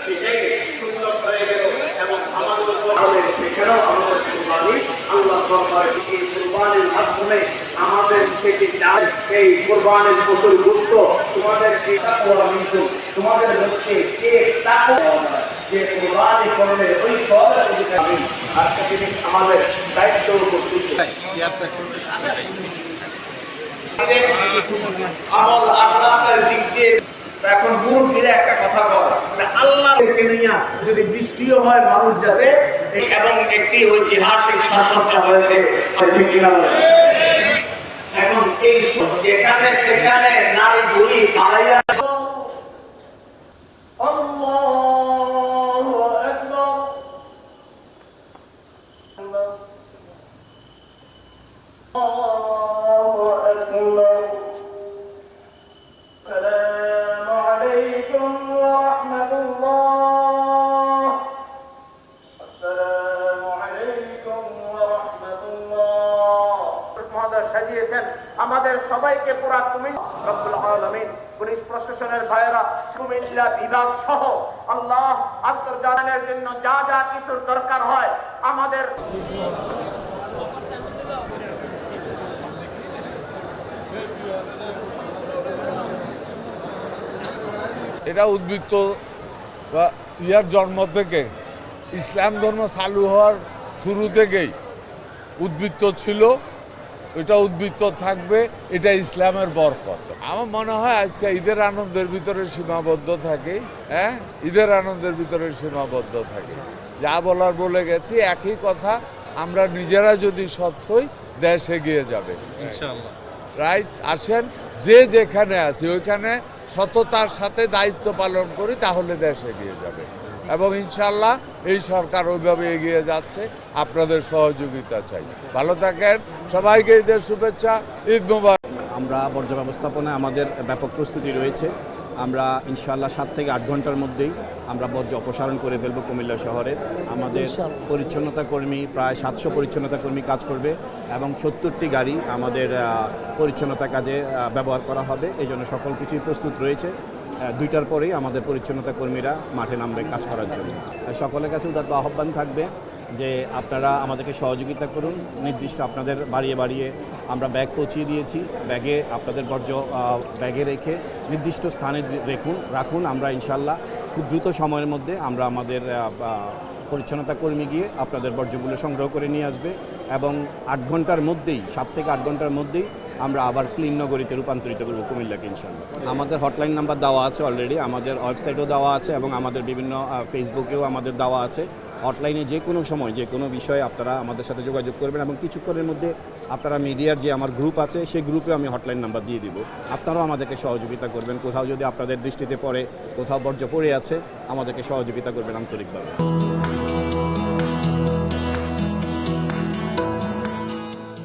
সেটাই সুন্দর হয়ে গেল এবং আমাদের সেখানেও আমাদের কুরবানি আল্লাহ দরবারে এই কুরবানির মাধ্যমে আমাদের থেকে যায় এই কুরবানির পশুর গোশত তোমাদের তোমাদের হচ্ছে যে তাকওয়া যে কুরবানি করলে ওই সওয়াবের অধিকারী আর সেটি আমাদের দায়িত্ব কর্তৃত্ব আমল আখলাকের দিক দিয়ে এখন মুরব্বীরা একটা কথা বলে যে আল্লাহকে নিয়ে যদি বৃষ্টিও হয় মানুষ যাতে এবং একটি ঐতিহাসিক সাজসজ্জা হয়েছে এখন এই যেখানে সেখানে নারী বুড়ি ফালাইয়া আমাদের সবাইকে পুরা কুমিল্লা রব্বুল আলামিন পুলিশ প্রশাসনের ভাইয়েরা কুমিল্লা বিভাগ সহ আল্লাহ আন্তর্জাতিকের জন্য যা যা কিছুর দরকার হয় আমাদের এটা উদ্বৃত্ত বা ইয়ার জন্ম থেকে ইসলাম ধর্ম চালু হওয়ার শুরু থেকেই উদ্বৃত্ত ছিল, এটা উদ্বৃত্ত থাকবে, এটা ইসলামের বরকত। আমার মনে হয় আজকে ঈদের আনন্দের ভিতরে সীমাবদ্ধ থাকে, হ্যাঁ ঈদের আনন্দের ভিতরে সীমাবদ্ধ থাকে। যা বলার বলে গেছি, একই কথা, আমরা নিজেরা যদি সৎ হই দেশ এগিয়ে যাবে ইনশাআল্লাহ। রাইট, আসেন যে যেখানে আছি ওইখানে সততার সাথে দায়িত্ব পালন করি, তাহলে দেশ এগিয়ে যাবে এবং ইনশাআল্লাহ এই সরকার ওইভাবে এগিয়ে যাচ্ছে। আপনাদের সহযোগিতা চাই। ভালো থাকেন, সবাইকে ঈদের শুভেচ্ছা, ঈদ মুবারক। আমরা বর্জ্য ব্যবস্থাপনায় আমাদের ব্যাপক প্রস্তুতি রয়েছে। আমরা ইনশাআল্লাহ 7 থেকে 8 ঘন্টার মধ্যেই আমরা বর্জ্য অপসারণ করে ফেলব কুমিল্লা শহরে। আমাদের পরিচ্ছন্নতা কর্মী প্রায় 700 পরিচ্ছন্নতা কর্মী কাজ করবে এবং 70টি গাড়ি আমাদের পরিচ্ছন্নতা কাজে ব্যবহার করা হবে। এই জন্য সকল কিছুই প্রস্তুত রয়েছে। 2টার পরেই আমাদের পরিচ্ছন্নতা কর্মীরা মাঠে নামবে কাজ করার জন্য। সকলের কাছে উদাত্ত আহ্বান থাকবে যে আপনারা আমাদেরকে সহযোগিতা করুন। নির্দিষ্ট আপনাদের বাড়িয়ে বাড়িয়ে আমরা ব্যাগ পৌঁছিয়ে দিয়েছি। ব্যাগে আপনাদের বর্জ্য ব্যাগে রেখে নির্দিষ্ট স্থানে রাখুন। আমরা ইনশাল্লাহ খুব দ্রুত সময়ের মধ্যে আমরা আমাদের পরিচ্ছন্নতা কর্মী গিয়ে আপনাদের বর্জ্যগুলো সংগ্রহ করে নিয়ে আসবে এবং 8 ঘন্টার মধ্যেই 7 থেকে 8 ঘন্টার মধ্যেই আমরা আবার ক্লিন নগরীতে রূপান্তরিত করব কুমিল্লাকে ইনশাআল্লাহ। আমাদের হটলাইন নাম্বার দেওয়া আছে অলরেডি, আমাদের ওয়েবসাইটেও দেওয়া আছে এবং আমাদের বিভিন্ন ফেসবুকেও আমাদের দেওয়া আছে। হটলাইনে যে কোনো সময় যে কোনো বিষয়ে আপনারা আমাদের সাথে যোগাযোগ করবেন এবং কিছুক্ষণের মধ্যে আপনারা মিডিয়ার যে আমার গ্রুপ আছে সেই গ্রুপে আমি হটলাইন নাম্বার দিয়ে দিব। আপনারাও আমাদেরকে সহযোগিতা করবেন। কোথাও যদি আপনাদের দৃষ্টিতে পড়ে কোথাও বর্জ্য পড়ে আছে, আমাদেরকে সহযোগিতা করবেন আন্তরিকভাবে।